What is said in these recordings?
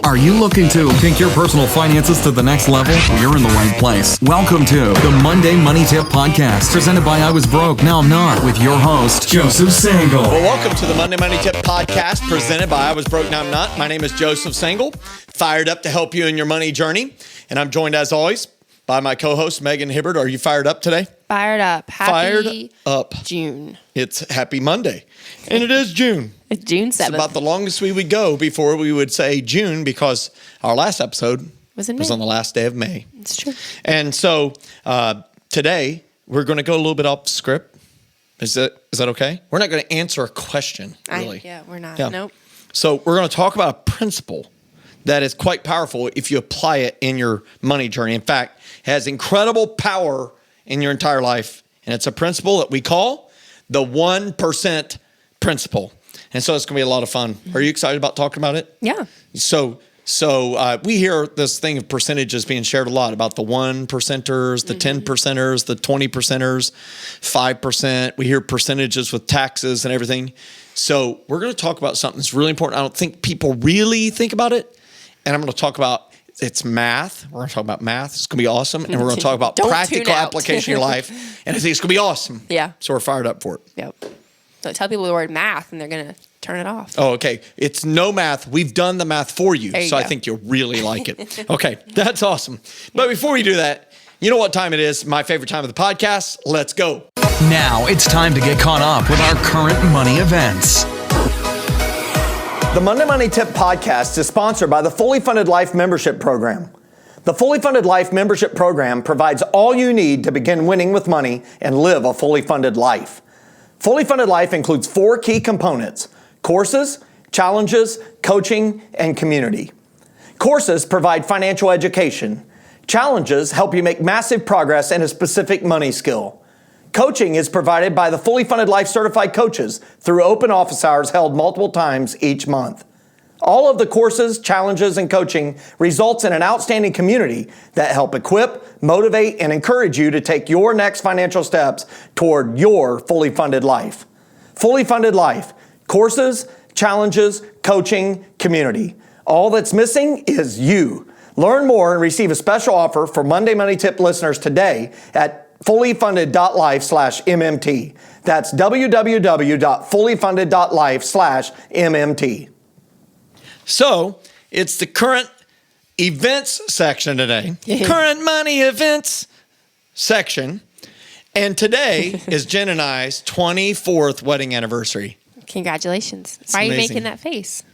Are you looking to take your personal finances to the next level? Well, you're in the right place. Welcome to the Monday Money Tip Podcast, presented by I Was Broke, Now I'm Not, with your host, Joseph Sangle. Well, welcome to the Monday Money Tip Podcast, presented by I Was Broke, Now I'm Not. My name is Joseph Sangle, fired up to help you in your money journey. And I'm joined, as always, by my co-host, Megan Hibbert. Are you fired up today? Fired up. Happy June. It's Happy Monday. And it is June. It's June 7th. It's about the longest we would go before we would say June, because our last episode was on the last day of May. It's true. And so today, we're going to go a little bit off script. Is that okay? We're not going to answer a question, really. We're not. Yeah. Nope. So we're going to talk about a principle that is quite powerful if you apply it in your money journey. In fact, it has incredible power in your entire life. And it's a principle that we call the 1% principle. And so it's going to be a lot of fun. Are you excited about talking about it? Yeah. So we hear this thing of percentages being shared a lot about the 1%ers, the 10%ers, the 20%ers, 5%. We hear percentages with taxes and everything. So we're going to talk about something that's really important. I don't think people really think about it. And I'm going to talk about it's math. We're going to talk about math. It's going to be awesome. And we're going to talk about practical application in your life. And I think it's going to be awesome. Yeah. So we're fired up for it. Yep. Don't tell people the word math and they're going to turn it off. Oh, okay. It's no math. We've done the math for you. There you So go. I think you'll really like it. Okay. That's awesome. But before we do that, you know what time it is? My favorite time of the podcast. Let's go. Now it's time to get caught up with our current money events. The Monday Money Tip Podcast is sponsored by the Fully Funded Life Membership Program. The Fully Funded Life Membership Program provides all you need to begin winning with money and live a fully funded life. Fully Funded Life includes 4 key components: courses, challenges, coaching, and community. Courses provide financial education. Challenges help you make massive progress in a specific money skill. Coaching is provided by the Fully Funded Life Certified Coaches through open office hours held multiple times each month. All of the courses, challenges, and coaching results in an outstanding community that help equip, motivate, and encourage you to take your next financial steps toward your fully funded life. Fully Funded Life. Courses, challenges, coaching, community. All that's missing is you. Learn more and receive a special offer for Monday Money Tip listeners today at fullyfunded.life/MMT. That's www.fullyfunded.life/MMT. So it's the current events section today. Current money events section. And today is Jenn and I's 24th wedding anniversary. Congratulations. Why are you making that face?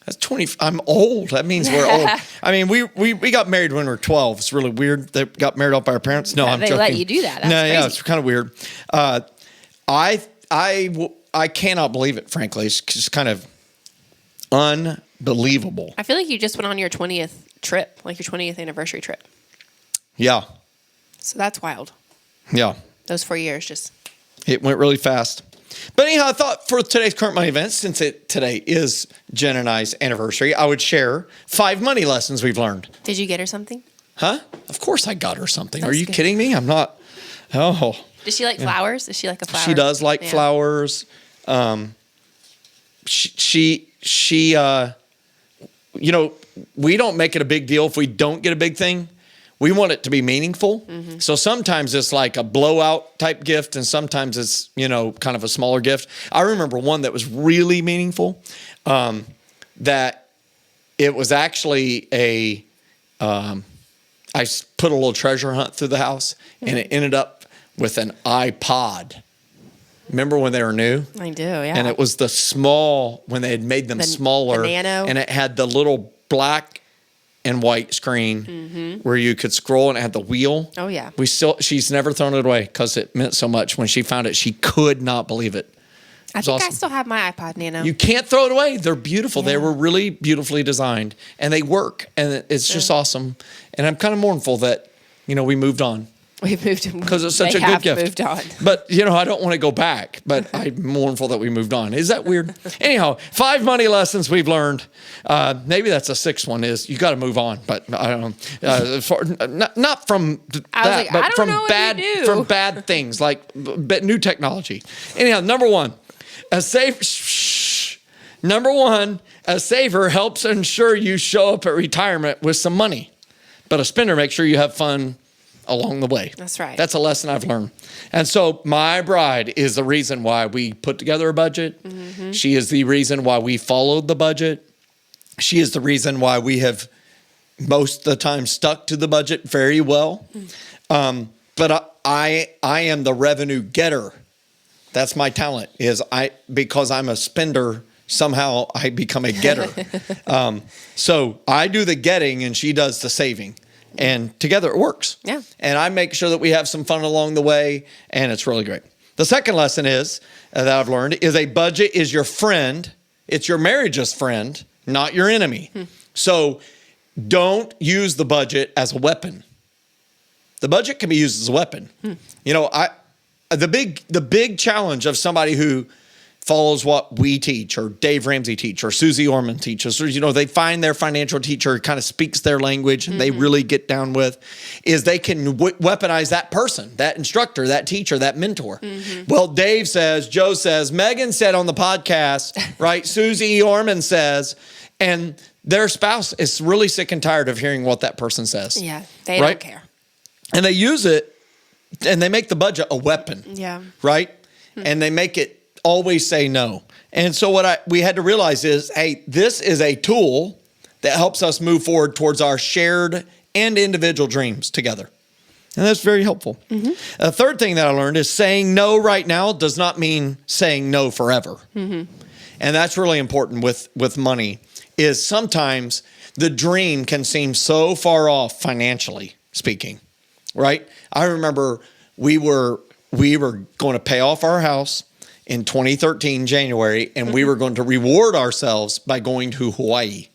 That's 20. I'm old. That means we're old. I mean, we got married when we were 12. It's really weird. They got married off by our parents. No, I'm joking. They let you do that. That's crazy. Yeah, it's kind of weird. I cannot believe it, frankly. It's just kind of unbelievable. I feel like you just went on your 20th trip, like your 20th anniversary trip. Yeah. So that's wild. Yeah. Those 4 years just... It went really fast. But anyhow, I thought for today's current money events, since today is Jenn and I's anniversary, I would share 5 money lessons we've learned. Did you get her something? Huh? Of course I got her something. That's Are you good. kidding me? I'm not. Oh. Does she like flowers? Is she like a flower? She does like flowers. She you know, we don't make it a big deal if we don't get a big thing. We want it to be meaningful. Mm-hmm. So sometimes it's like a blowout type gift, and sometimes it's, you know, kind of a smaller gift. I remember one that was really meaningful, that it was actually I put a little treasure hunt through the house, and it ended up with an iPod. Remember when they were new? I do, yeah. And it was the small, when they had made them smaller. The Nano. And it had the little black and white screen where you could scroll, and it had the wheel. Oh, yeah. She's never thrown it away because it meant so much. When she found it, she could not believe it. I think awesome. I still have my iPod Nano. You can't throw it away. They're beautiful. Yeah. They were really beautifully designed, and they work, and it's just awesome. And I'm kind of mournful that, you know, we moved on. We moved on. Because it's such a good gift. Moved on. But, you know, I don't want to go back, but I'm mournful that we moved on. Is that weird? Anyhow, 5 money lessons we've learned. Maybe that's a 6th one is you got to move on, but I don't know. Not from that, but from bad things like new technology. Anyhow, number 1, a safe Number one, a saver helps ensure you show up at retirement with some money, but a spender makes sure you have fun along the way. That's right. That's a lesson I've learned. And so my bride is the reason why we put together a budget. Mm-hmm. She is the reason why we followed the budget. She is the reason why we have most of the time stuck to the budget very well. But I am the revenue getter. That's my talent, because I'm a spender, somehow I become a getter. So I do the getting and she does the saving. And together it works. Yeah. And I make sure that we have some fun along the way, and it's really great. The second lesson is that I've learned is a budget is your friend. It's your marriage's friend, not your enemy. So don't use the budget as a weapon. The budget can be used as a weapon. You know, the big challenge of somebody who follows what we teach, or Dave Ramsey teach, or Susie Orman teaches, or, you know, they find their financial teacher kind of speaks their language and they really get down with, is they can weaponize that person, that instructor, that teacher, that mentor. Well, Dave says, Joe says, Megan said on the podcast, right? Susie Orman says, and their spouse is really sick and tired of hearing what that person says. Yeah, they right? don't care. And they use it, and they make the budget a weapon. Yeah. Right? And they make it always say no. And so what we had to realize is, hey, this is a tool that helps us move forward towards our shared and individual dreams together. And that's very helpful. A third thing that I learned is saying no right now does not mean saying no forever. And that's really important with money, is sometimes the dream can seem so far off financially speaking, right? I remember we were going to pay off our house in 2013, January, and we were going to reward ourselves by going to Hawaii.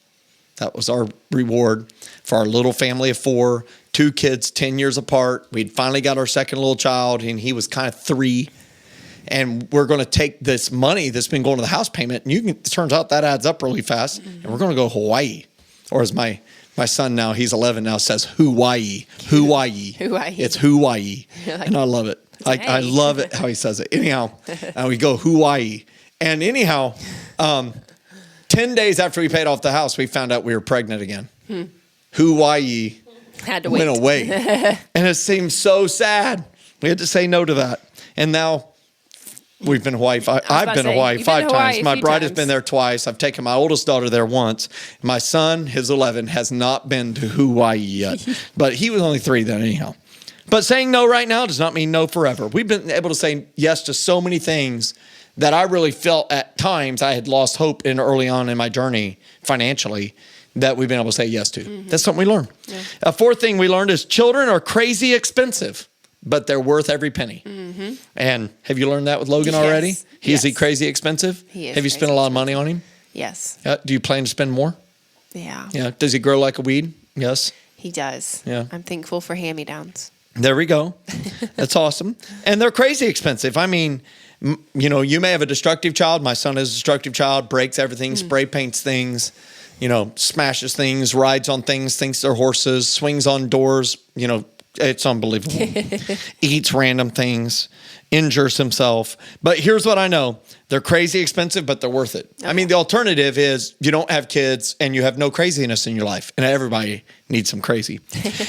That was our reward for our little family of 4, 2 kids, 10 years apart. We'd finally got our second little child, and he was kind of 3. And we're going to take this money that's been going to the house payment, and it turns out that adds up really fast, and we're going to go to Hawaii. Or as my son now, he's 11 now, says Hawaii. It's Hawaii. And I love it. I love it how he says it. Anyhow, we go Hawaii. And anyhow, 10 days after we paid off the house, we found out we were pregnant again. Hawaii Had to wait. went away. And it seemed so sad. We had to say no to that. And now we've been to Hawaii. I've been to Hawaii 5 times. My bride has been there twice. I've taken my oldest daughter there once. My son, his 11, has not been to Hawaii yet. But he was only 3 then anyhow. But saying no right now does not mean no forever. We've been able to say yes to so many things that I really felt at times I had lost hope in early on in my journey financially, that we've been able to say yes to. That's something we learned. Yeah. A fourth thing we learned is children are crazy expensive, but they're worth every penny. And have you learned that with Logan already? Is he crazy expensive? He is. Have you spent a lot of money on him? Yes. Do you plan to spend more? Yeah. Yeah. Does he grow like a weed? Yes. He does. Yeah. I'm thankful for hand-me-downs. There we go. That's awesome. And they're crazy expensive. I mean, you know, you may have a destructive child. My son is a destructive child, breaks everything, spray paints things, you know, smashes things, rides on things, thinks they're horses, swings on doors. You know, it's unbelievable. Eats random things, injures himself. But here's what I know. They're crazy expensive, but they're worth it. Okay. I mean, the alternative is you don't have kids and you have no craziness in your life. And everybody needs some crazy.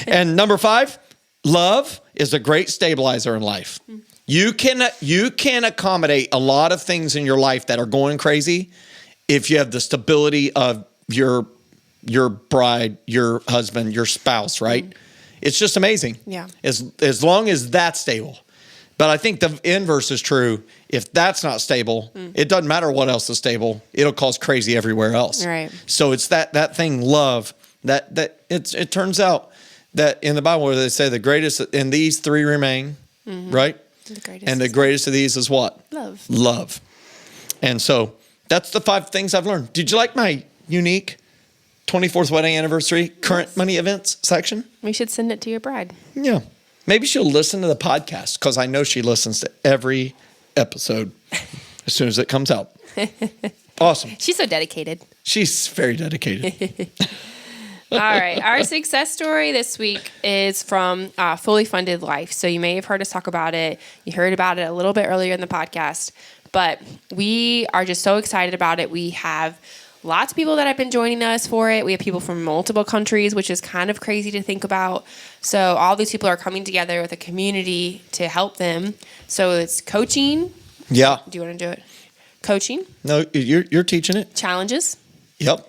And number 5, love is a great stabilizer in life. You can accommodate a lot of things in your life that are going crazy if you have the stability of your bride, your husband, your spouse, right? It's just amazing. Yeah. As long as that's stable. But I think the inverse is true. If that's not stable, it doesn't matter what else is stable. It'll cause crazy everywhere else. Right. So it's that thing, love, that it turns out that in the Bible where they say the greatest, and these 3 remain, right? And the greatest of these is what? Love. And so that's the 5 things I've learned. Did you like my unique 24th wedding anniversary current money events section? We should send it to your bride. Yeah. Maybe she'll listen to the podcast, because I know she listens to every episode as soon as it comes out. Awesome. She's so dedicated. She's very dedicated. All right. Our success story this week is from Fully Funded Life. So you may have heard us talk about it. You heard about it a little bit earlier in the podcast. But we are just so excited about it. We have lots of people that have been joining us for it. We have people from multiple countries, which is kind of crazy to think about. So all these people are coming together with a community to help them. So it's coaching. Yeah. Do you want to do it? Coaching. No, you're teaching it. Challenges. Yep.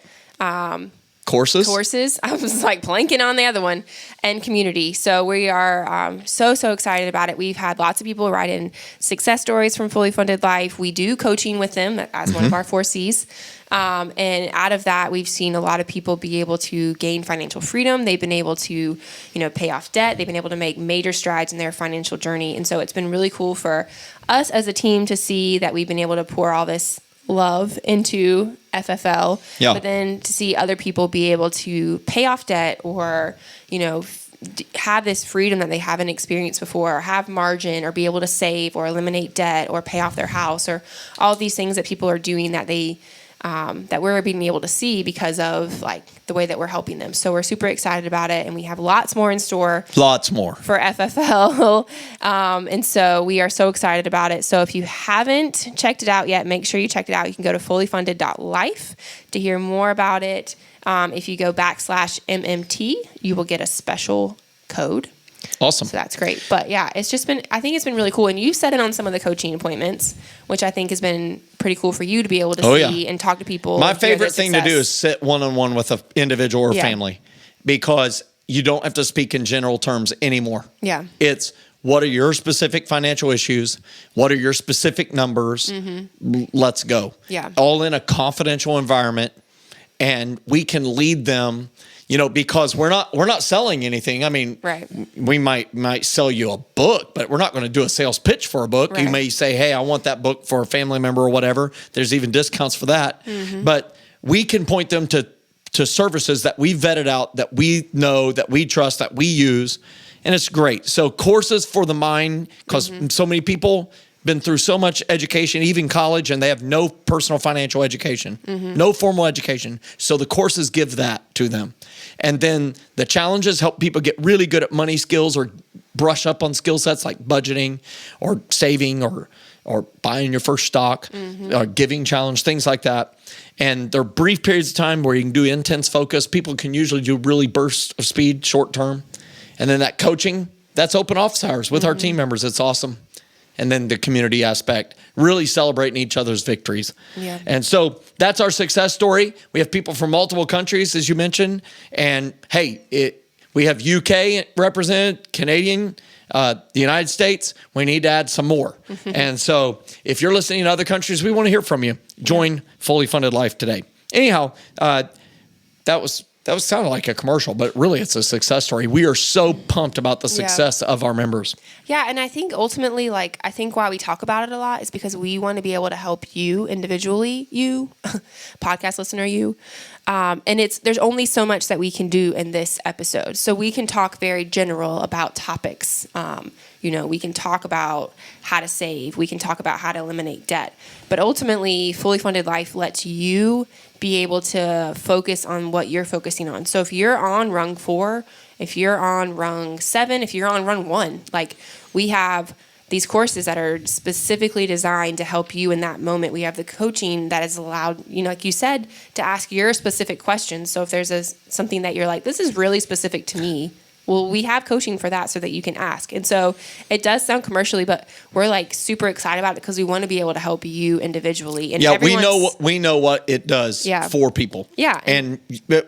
Courses. I was like blanking on the other one. And community. So we are so excited about it. We've had lots of people write in success stories from Fully Funded Life. We do coaching with them as one of our 4 C's. And out of that, we've seen a lot of people be able to gain financial freedom. They've been able to, pay off debt. They've been able to make major strides in their financial journey. And so it's been really cool for us as a team to see that we've been able to pour all this love into FFL, but then to see other people be able to pay off debt or, have this freedom that they haven't experienced before, or have margin, or be able to save or eliminate debt or pay off their house, or all these things that people are doing that they that we're being able to see because of like the way that we're helping them. So we're super excited about it, and we have lots more in store. Lots more for FFL, and so we are so excited about it. So if you haven't checked it out yet, make sure you check it out. You can go to fullyfunded.life to hear more about it. If you go /MMT, you will get a special code. Awesome. So that's great. But yeah, I think it's been really cool. And you've said it on some of the coaching appointments, which I think has been pretty cool for you to be able to see and talk to people. My favorite thing to do is sit one-on-one with an individual or family, because you don't have to speak in general terms anymore. Yeah. It's what are your specific financial issues? What are your specific numbers? Let's go. Yeah. All in a confidential environment, and we can lead them. Because we're not selling anything. I mean, right. We might sell you a book, but we're not going to do a sales pitch for a book. Right. You may say, hey, I want that book for a family member or whatever. There's even discounts for that. But we can point them to services that we vetted out, that we know, that we trust, that we use. And it's great. So courses for the mind, because so many people been through so much education, even college, and they have no personal financial education, no formal education. So the courses give that to them. And then the challenges help people get really good at money skills or brush up on skill sets like budgeting or saving or buying your first stock, or giving challenge, things like that. And they're brief periods of time where you can do intense focus. People can usually do really bursts of speed short term. And then that coaching, that's open office hours with our team members. It's awesome. And then the community aspect, really celebrating each other's victories. Yeah. And so that's our success story. We have people from multiple countries, as you mentioned. And hey, we have UK represented, Canadian, the United States. We need to add some more. And so if you're listening in other countries, we want to hear from you. Join Fully Funded Life today. Anyhow, that was sounded like a commercial, but really it's a success story. We are so pumped about the success of our members. Yeah, and I think ultimately, I think why we talk about it a lot is because we want to be able to help you individually, you, podcast listener, you. And there's only so much that we can do in this episode. So we can talk very general about topics. We can talk about how to save. We can talk about how to eliminate debt. But ultimately, Fully Funded Life lets you be able to focus on what you're focusing on. So if you're on rung 4, if you're on rung 7, if you're on rung 1, we have these courses that are specifically designed to help you in that moment. We have the coaching that is allowed, like you said, to ask your specific questions. So if there's something that you're like, this is really specific to me, well, we have coaching for that so that you can ask. And so it does sound commercially, but we're super excited about it because we want to be able to help you individually. And we know what it does for people. Yeah.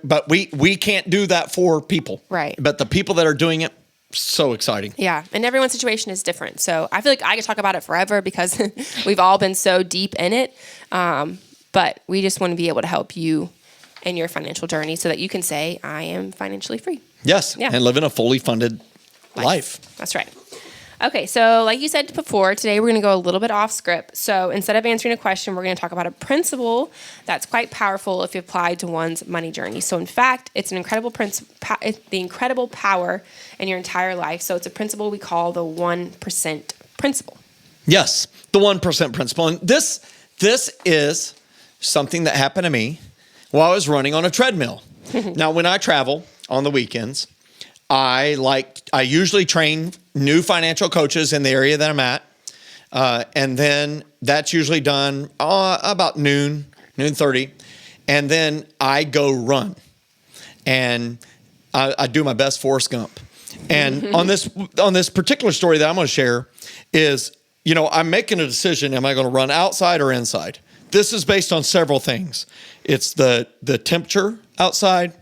But we can't do that for people. Right. But the people that are doing it, so exciting. Yeah. And everyone's situation is different. So I feel like I could talk about it forever because we've all been so deep in it. But we just want to be able to help you in your financial journey so that you can say, I am financially free. Yes. Yeah. And living a fully funded life. That's right. Okay. So like you said before, today we're going to go a little bit off script. So instead of answering a question, we're going to talk about a principle that's quite powerful if you apply to one's money journey. So in fact, it's an incredible the incredible power in your entire life. So it's a principle we call the 1% principle. Yes. The 1% principle. And this is something that happened to me while I was running on a treadmill. Now, when I travel on the weekends, I usually train new financial coaches in the area that I'm at. And then that's usually done about noon 30. And then I go run. And I do my best Forrest Gump. And on this particular story that I'm going to share is, I'm making a decision. Am I going to run outside or inside? This is based on several things. It's the temperature outside.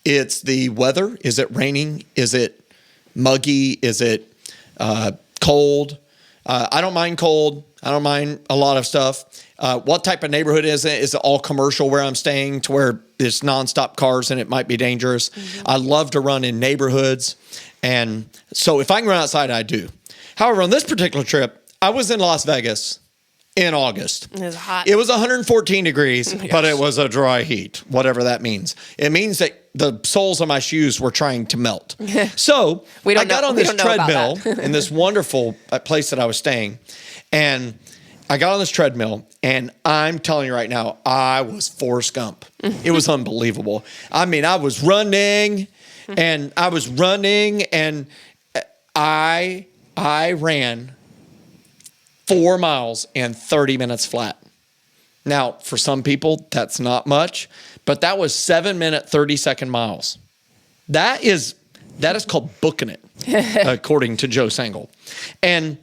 It's the weather. Is it raining? Is it muggy? Is it cold? I don't mind cold. I don't mind a lot of stuff. What type of neighborhood is it? Is it all commercial where I'm staying to where there's nonstop cars and it might be dangerous? I love to run in neighborhoods. And so if I can run outside, I do. However, on this particular trip, I was in Las Vegas in August. It was hot. It was 114 degrees, but it was a dry heat, whatever that means. It means that the soles of my shoes were trying to melt. So I got on this treadmill in this wonderful place that I was staying, and I got on this treadmill, and I'm telling you right now, I was Forrest Gump. It was unbelievable. I mean, I was running, and I ran 4 miles in 30 minutes flat. Now, for some people, that's not much, but that was 7-minute, 30-second miles. That is called booking it, according to Joe Sangle. And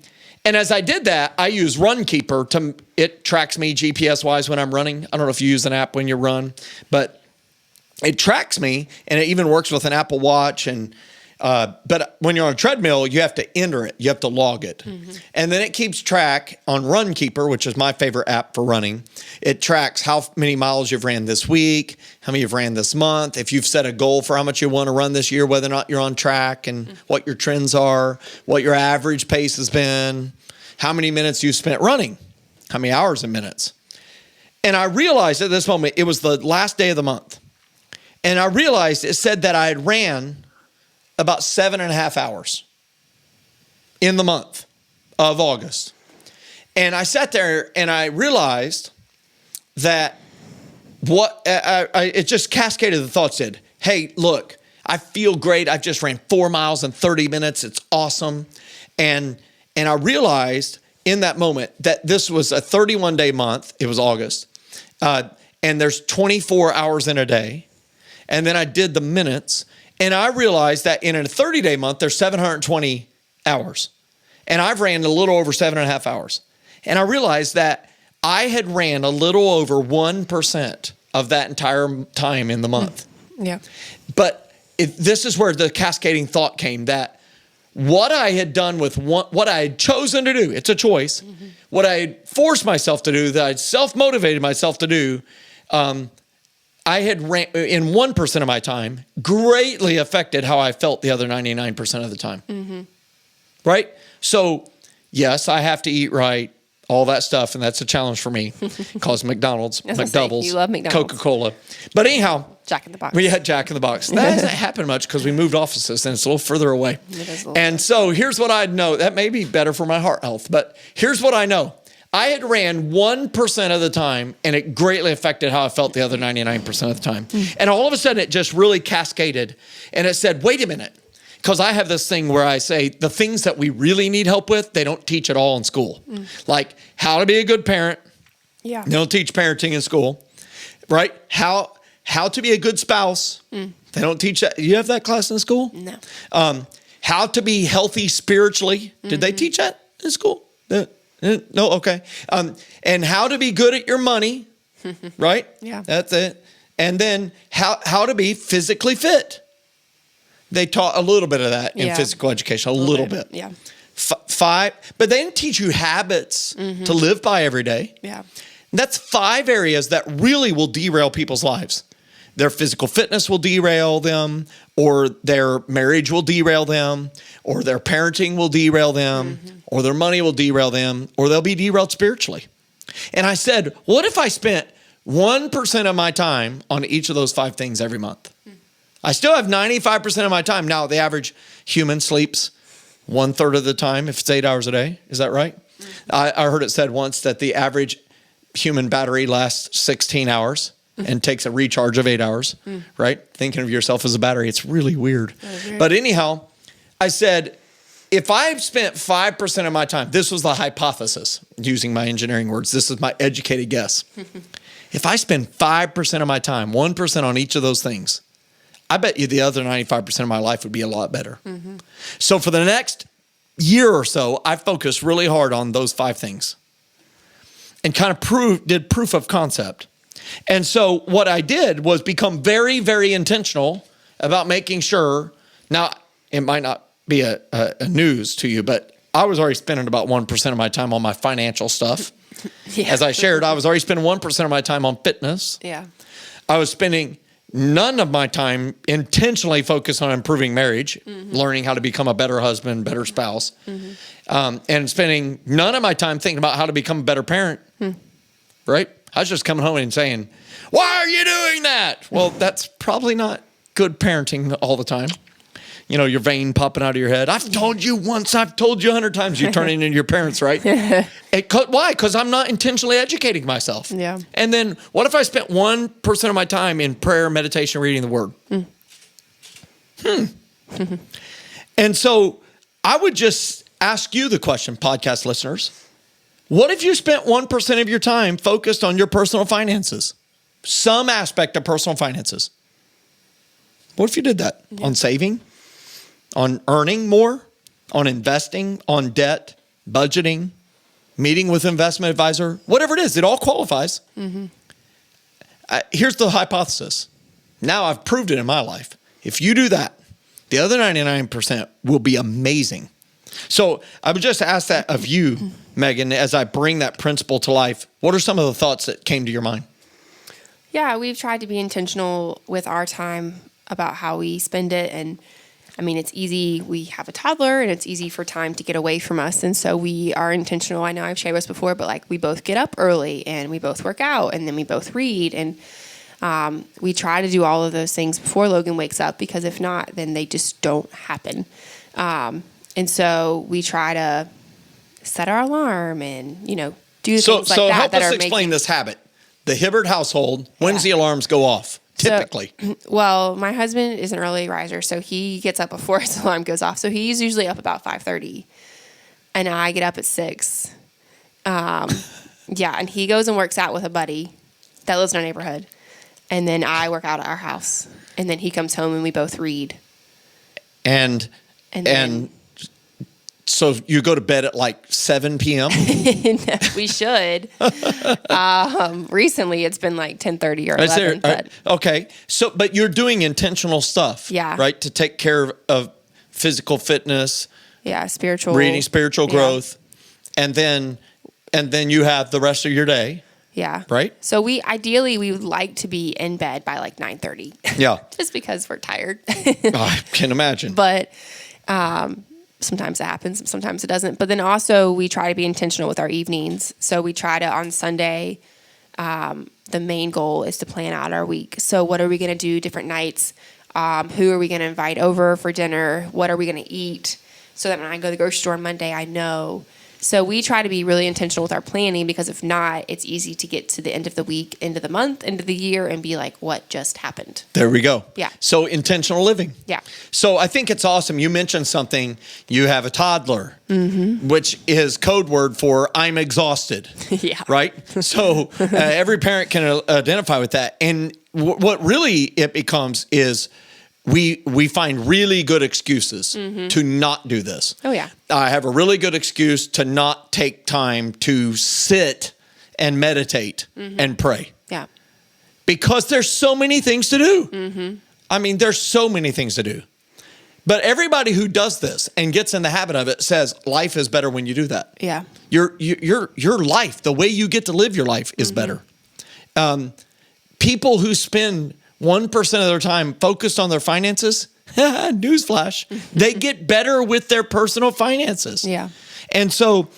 as I did that, I use Runkeeper it tracks me GPS-wise when I'm running. I don't know if you use an app when you run, but it tracks me, and it even works with an Apple Watch. But when you're on a treadmill, you have to enter it. You have to log it. And then it keeps track on Runkeeper, which is my favorite app for running. It tracks how many miles you've ran this week, how many you've ran this month, if you've set a goal for how much you want to run this year, whether or not you're on track, and what your trends are, what your average pace has been, how many minutes you spent running, how many hours and minutes. And I realized at this moment, it was the last day of the month. And I realized it said that I had ran about 7.5 hours in the month of August. And I sat there and I realized that it just cascaded the thoughts said, hey, look, I feel great. I've just ran 4 miles in 30 minutes. It's awesome. And I realized in that moment that this was a 31-day month. It was August. And there's 24 hours in a day. And then I did the minutes. And I realized that in a 30-day month, there's 720 hours. And I've ran a little over 7.5 hours. And I realized that I had ran a little over 1% of that entire time in the month. Yeah. But this is where the cascading thought came, that what I had done with what I had chosen to do, it's a choice, what I had forced myself to do, that I'd self-motivated myself to do, I had ran in 1% of my time, greatly affected how I felt the other 99% of the time. Right? So, yes, I have to eat right, all that stuff, and that's a challenge for me. Because McDonald's, McDoubles, you love McDonald's. Coca-Cola. But anyhow, Jack in the Box. we had Jack in the Box. That hasn't happened much because we moved offices and it's a little further away. It is a little And so here's what I know. That may be better for my heart health, but here's what I know. I had ran 1% of the time, and it greatly affected how I felt the other 99% of the time. And all of a sudden, it just really cascaded. And it said, wait a minute. Because I have this thing where I say the things that we really need help with, they don't teach at all in school. Like how to be a good parent. Yeah. They don't teach parenting in school. Right? How to be a good spouse. They don't teach that. You have that class in school? No. How to be healthy spiritually. Did they teach that in school? No, okay. And how to be good at your money, right? Yeah. That's it. And then how to be physically fit. They taught a little bit of that in physical education, a little bit. Yeah. 5, but they didn't teach you habits to live by every day. Yeah. And that's 5 areas that really will derail people's lives. Their physical fitness will derail them, or their marriage will derail them, or their parenting will derail them, or their money will derail them, or they'll be derailed spiritually. And I said, what if I spent 1% of my time on each of those 5 things every month? I still have 95% of my time. Now, the average human sleeps 1/3 of the time if it's 8 hours a day. Is that right? I heard it said once that the average human battery lasts 16 hours. And takes a recharge of 8 hours, right? Thinking of yourself as a battery, it's really weird. But anyhow, I said, if I've spent 5% of my time, this was the hypothesis, using my engineering words, this is my educated guess. If I spend 5% of my time, 1% on each of those things, I bet you the other 95% of my life would be a lot better. So for the next year or so, I focused really hard on those 5 things and kind of did proof of concept. And so what I did was become very, very intentional about making sure, now it might not be a news to you, but I was already spending about 1% of my time on my financial stuff. As I shared, I was already spending 1% of my time on fitness. Yeah. I was spending none of my time intentionally focused on improving marriage, learning how to become a better husband, better spouse, and spending none of my time thinking about how to become a better parent, right? I was just coming home and saying, why are you doing that? Well, that's probably not good parenting all the time. You know, your vein popping out of your head. I've told you once, I've told you 100 times, you're turning into your parents, right? Why? Because I'm not intentionally educating myself. Yeah. And then what if I spent 1% of my time in prayer, meditation, reading the word? And so I would just ask you the question, podcast listeners. What if you spent 1% of your time focused on your personal finances? Some aspect of personal finances. What if you did that? On saving? On earning more, on investing, on debt, budgeting, meeting with investment advisor, whatever it is, it all qualifies. Here's the hypothesis. Now I've proved it in my life. If you do that, the other 99% will be amazing. So I would just ask that of you, Megan, as I bring that principle to life. What are some of the thoughts that came to your mind? Yeah, we've tried to be intentional with our time about how we spend it. And I mean, it's easy. We have a toddler and it's easy for time to get away from us. And so we are intentional. I know I've shared this before, but like we both get up early and we both work out and then we both read. And we try to do all of those things before Logan wakes up, because if not, then they just don't happen. And so we try to set our alarm and, do things like that. So help that us are explain this habit. The Hibbert household, when's the alarms go off? Typically. Well, my husband is an early riser, so he gets up before his alarm goes off. So he's usually up about 5:30, and I get up at 6. And he goes and works out with a buddy that lives in our neighborhood, and then I work out at our house, and then he comes home and we both read. And so you go to bed at like 7 p.m.? No, we should. Recently, it's been like 10:30 or 11. But okay. So, but you're doing intentional stuff, right? To take care of physical fitness, spiritual reading, spiritual growth, and then you have the rest of your day. Yeah. Right? So we would like to be in bed by like 9:30. Yeah. Just because we're tired. I can imagine. But sometimes it happens, sometimes it doesn't. But then also we try to be intentional with our evenings. So we try to, on Sunday, the main goal is to plan out our week. So what are we going to do different nights? Who are we going to invite over for dinner? What are we going to eat? So that when I go to the grocery store on Monday, I know. So we try to be really intentional with our planning, because if not, it's easy to get to the end of the week, end of the month, end of the year, and be like, what just happened? There we go. Yeah. So intentional living. Yeah. So I think it's awesome. You mentioned something. You have a toddler, which is code word for I'm exhausted. Yeah. Right? So every parent can identify with that. And what really it becomes is we find really good excuses to not do this. Oh, yeah. I have a really good excuse to not take time to sit and meditate and pray. Yeah. Because there's so many things to do. I mean, there's so many things to do. But everybody who does this and gets in the habit of it says life is better when you do that. Yeah. Your life, the way you get to live your life is better. People who spend 1% of their time focused on their finances, newsflash, they get better with their personal finances. Yeah. And so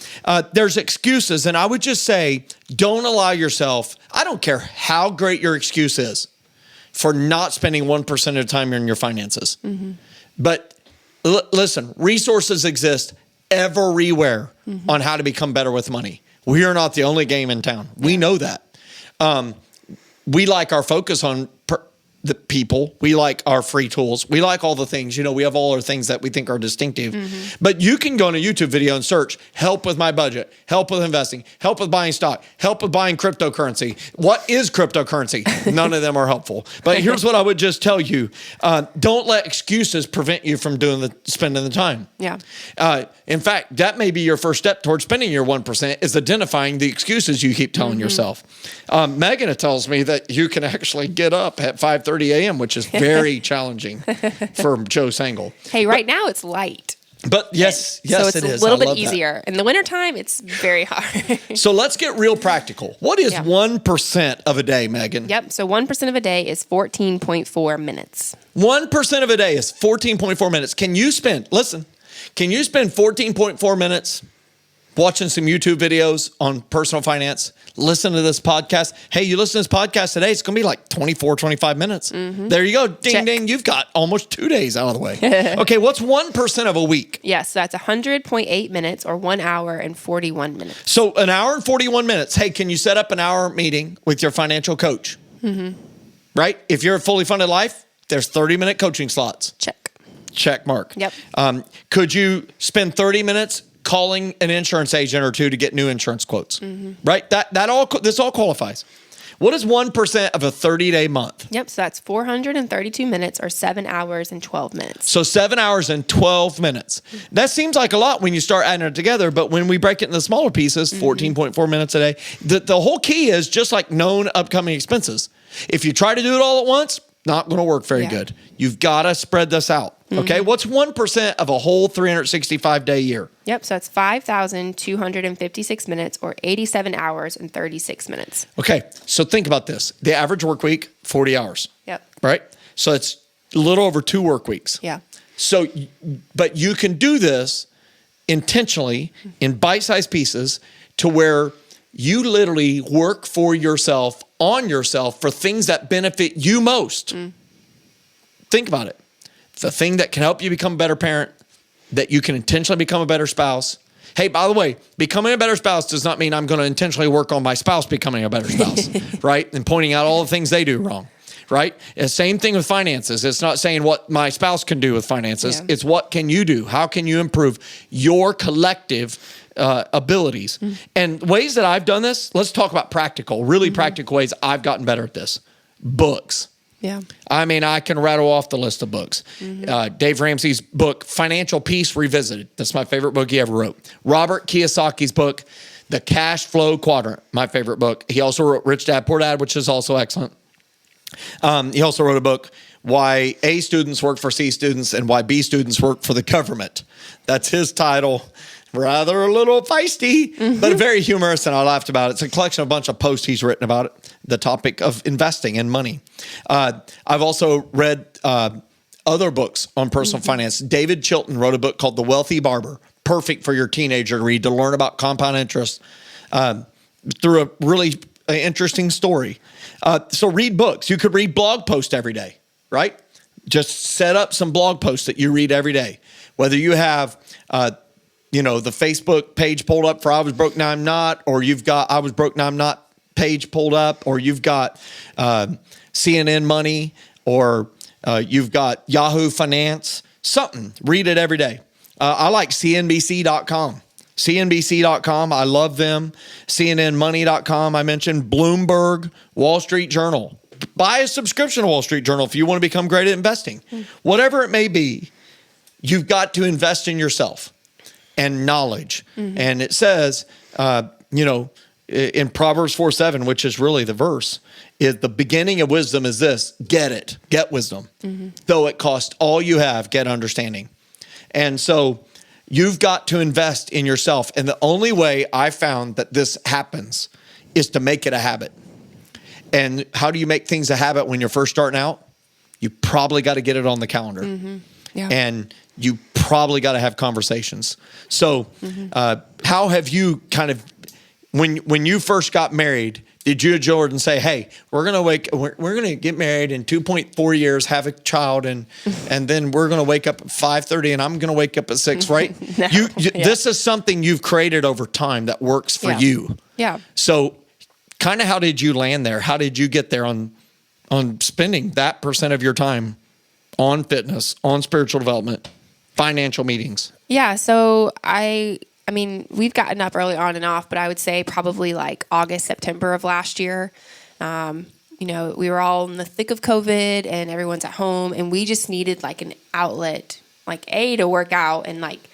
there's excuses. And I would just say, don't allow yourself, I don't care how great your excuse is, for not spending 1% of the time in your finances. But listen, resources exist everywhere on how to become better with money. We are not the only game in town. We know that. We like our focus on the people. We like our free tools. We like all the things, we have all our things that we think are distinctive. But you can go on a YouTube video and search help with my budget, help with investing, help with buying stock, help with buying cryptocurrency. What is cryptocurrency? None of them are helpful. But here's what I would just tell you. Don't let excuses prevent you from spending the time. Yeah. In fact, that may be your first step towards spending your 1% is identifying the excuses you keep telling yourself. Megan tells me that you can actually get up at 5:30 a.m., which is very challenging for Joe Sangle. Hey, right now it's light. But yes, so it's it is. a little bit love easier. that. In the wintertime, it's very hard. So let's get real practical. What is 1% of a day, Megan? Yep. So 1% of a day is 14.4 minutes. 1% of a day is 14.4 minutes. Can you spend 14.4 minutes watching some YouTube videos on personal finance? Listen to this podcast. Hey, you listen to this podcast today, it's going to be like 24, 25 minutes. There you go. Ding, Check. ding. You've got almost 2 days out of the way. Okay, what's 1% of a week? Yes, so that's 100.8 minutes or 1 hour and 41 minutes. So an hour and 41 minutes. Hey, can you set up an hour meeting with your financial coach? Right? If you're a fully funded life, there's 30-minute coaching slots. Check mark. Yep. Could you spend 30 minutes calling an insurance agent or two to get new insurance quotes? Right? This all qualifies. What is 1% of a 30-day month? Yep. So that's 432 minutes or 7 hours and 12 minutes. So 7 hours and 12 minutes. That seems like a lot when you start adding it together, but when we break it into smaller pieces, 14.4 minutes a day, the whole key is just like known upcoming expenses. If you try to do it all at once, not going to work very good. You've got to spread this out. Okay. What's 1% of a whole 365-day year? Yep. So that's 5,256 minutes or 87 hours and 36 minutes. Okay. So think about this. The average work week, 40 hours. Yep. Right? So it's a little over 2 work weeks. Yeah. So, but you can do this intentionally in bite-sized pieces to where you literally work for yourself, on yourself, for things that benefit you most. Think about it. The thing that can help you become a better parent, that you can intentionally become a better spouse. Hey, by the way, becoming a better spouse does not mean I'm going to intentionally work on my spouse becoming a better spouse, right? And pointing out all the things they do wrong, right? And same thing with finances. It's not saying what my spouse can do with finances. Yeah. It's what can you do? How can you improve your collective abilities? And ways that I've done this, let's talk about practical, really practical ways I've gotten better at this. Books. Yeah. I mean, I can rattle off the list of books. Dave Ramsey's book, Financial Peace Revisited. That's my favorite book he ever wrote. Robert Kiyosaki's book, The Cash Flow Quadrant, my favorite book. He also wrote Rich Dad, Poor Dad, which is also excellent. He also wrote a book, Why A Students Work for C Students and Why B Students Work for the Government. That's his title. Rather a little feisty, but very humorous, and I laughed about it. It's a collection of a bunch of posts he's written about it, the topic of investing and money. I've also read other books on personal finance. David Chilton wrote a book called The Wealthy Barber, perfect for your teenager to read, to learn about compound interest through a really interesting story. So read books. You could read blog posts every day, right? Just set up some blog posts that you read every day. Whether you have the Facebook page pulled up for I Was Broke Now I'm Not, or you've got I Was Broke Now I'm Not page pulled up, or you've got CNN Money, or you've got Yahoo Finance, something. Read it every day. I like CNBC.com. CNBC.com, I love them. CNNmoney.com, I mentioned. Bloomberg, Wall Street Journal. Buy a subscription to Wall Street Journal if you want to become great at investing. Whatever it may be, you've got to invest in yourself and knowledge. And it says, in Proverbs 4:7, which is really the verse, is the beginning of wisdom is this: get wisdom. Though it cost all you have, get understanding. And so you've got to invest in yourself. And the only way I found that this happens is to make it a habit. And how do you make things a habit when you're first starting out? You probably got to get it on the calendar. Yeah. And you probably got to have conversations. So how have you kind of, when you first got married, did you and Jordan say, hey, we're going to get married in 2.4 years, have a child, and then we're going to wake up at 5:30 and I'm going to wake up at 6, right? No. This is something you've created over time that works for you. Yeah. So kind of how did you land there? How did you get there on on spending that % of your time on fitness, on spiritual development, financial meetings? Yeah. So I mean, we've gotten up early on and off, but I would say probably like August, September of last year. We were all in the thick of COVID and everyone's at home, and we just needed like an outlet, like to work out and like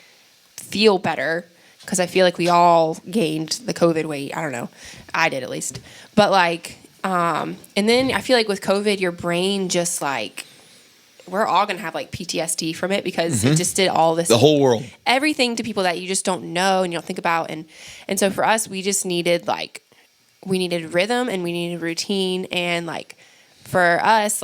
feel better. Because I feel like we all gained the COVID weight. I don't know. I did at least. But and then I feel like with COVID, your brain just like, we're all going to have like PTSD from it because it just did all this. The whole world. Everything to people that you just don't know and you don't think about. And so for us, we just needed we needed rhythm and we needed routine. And for us,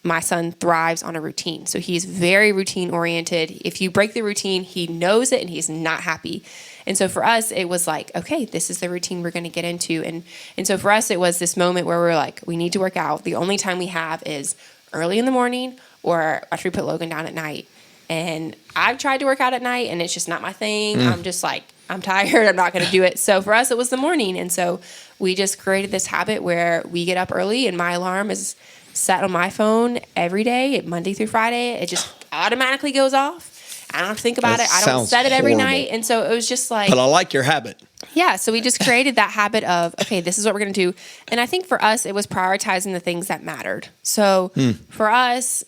my son thrives on a routine. So he's very routine oriented. If you break the routine, he knows it and he's not happy. And so for us, it was like, okay, this is the routine we're going to get into. And so for us, it was this moment where we're like, we need to work out. The only time we have is early in the morning or after we put Logan down at night. And I've tried to work out at night and it's just not my thing. I'm just I'm tired. I'm not going to do it. So for us, it was the morning. And so we just created this habit where we get up early and my alarm is set on my phone every day, Monday through Friday. It just automatically goes off. I don't have to think about it. I don't set it every night. And so it was just like... But I like your habit. Yeah. So we just created that habit of, okay, this is what we're going to do. And I think for us, it was prioritizing the things that mattered. So for us,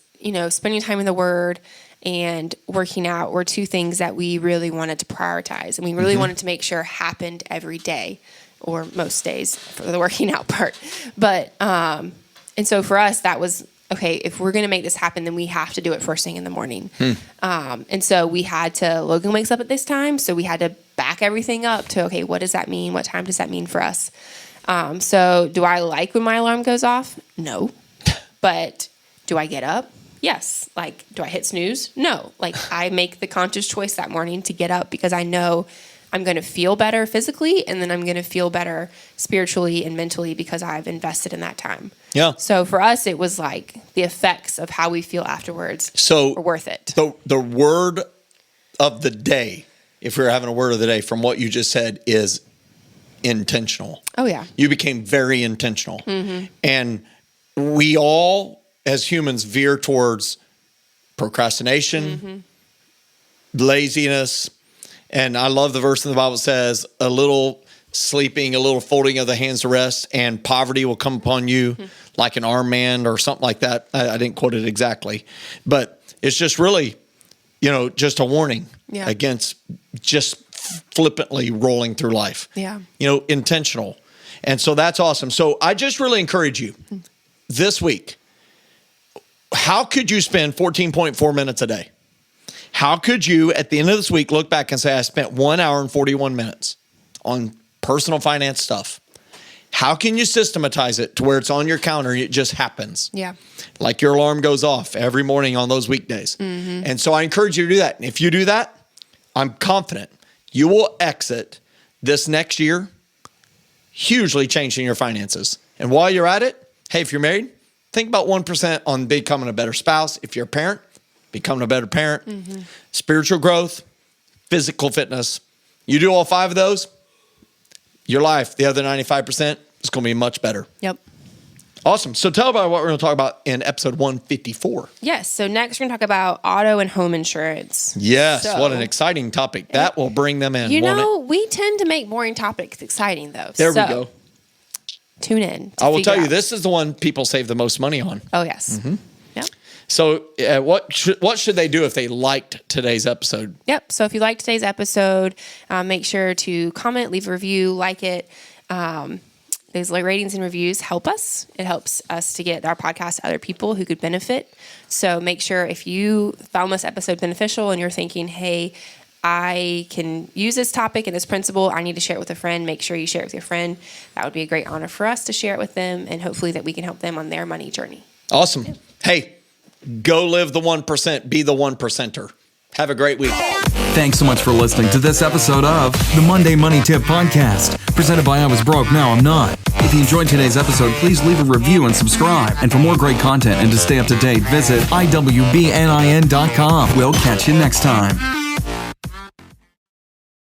spending time in the Word and working out were two things that we really wanted to prioritize. And we really wanted to make sure happened every day or most days for the working out part. But, and so for us, that was, okay, if we're going to make this happen, then we have to do it first thing in the morning. And so we had to, Logan wakes up at this time. So we had to back everything up to, okay, what does that mean? What time does that mean for us? So do I like when my alarm goes off? No. But do I get up? Yes. Do I hit snooze? No. I make the conscious choice that morning to get up because I know I'm going to feel better physically and then I'm going to feel better spiritually and mentally because I've invested in that time. Yeah. So for us, it was the effects of how we feel afterwards were worth it. The word of the day, if we were having a word of the day from what you just said, is intentional. Oh, yeah. You became very intentional. And we all, as humans, veer towards procrastination, laziness. And I love the verse in the Bible that says, a little sleeping, a little folding of the hands to rest, and poverty will come upon you like an armed man or something like that. I didn't quote it exactly. But it's just really, just a warning against just flippantly rolling through life. Yeah. Intentional. And so that's awesome. So I just really encourage you this week, how could you spend 14.4 minutes a day? How could you, at the end of this week, look back and say, I spent 1 hour and 41 minutes on personal finance stuff? How can you systematize it to where it's on your counter? It just happens. Yeah. Like your alarm goes off every morning on those weekdays. And so I encourage you to do that. And if you do that, I'm confident you will exit this next year hugely changing your finances. And while you're at it, hey, if you're married, think about 1% on becoming a better spouse. If you're a parent, becoming a better parent, spiritual growth, physical fitness. You do all 5 of those, your life, the other 95%, is going to be much better. Yep. Awesome. So tell about what we're going to talk about in episode 154. Yes. So next we're going to talk about auto and home insurance. Yes. What an exciting topic. That will bring them in, won't it? We tend to make boring topics exciting, though. There we go. Tune in. I will tell you, this is the one people save the most money on. Oh, yes. Yep. So what should they do if they liked today's episode? Yep. So if you liked today's episode, make sure to comment, leave a review, like it. Those ratings and reviews help us. It helps us to get our podcast to other people who could benefit. So make sure if you found this episode beneficial and you're thinking, hey, I can use this topic and this principle, I need to share it with a friend, make sure you share it with your friend. That would be a great honor for us to share it with them and hopefully that we can help them on their money journey. Awesome. Yeah. Hey, go live the 1%, be the 1%er. Have a great week. Thanks so much for listening to this episode of the Monday Money Tip Podcast, presented by I Was Broke, Now I'm Not. If you enjoyed today's episode, please leave a review and subscribe. And for more great content and to stay up to date, visit iwbnin.com. We'll catch you next time.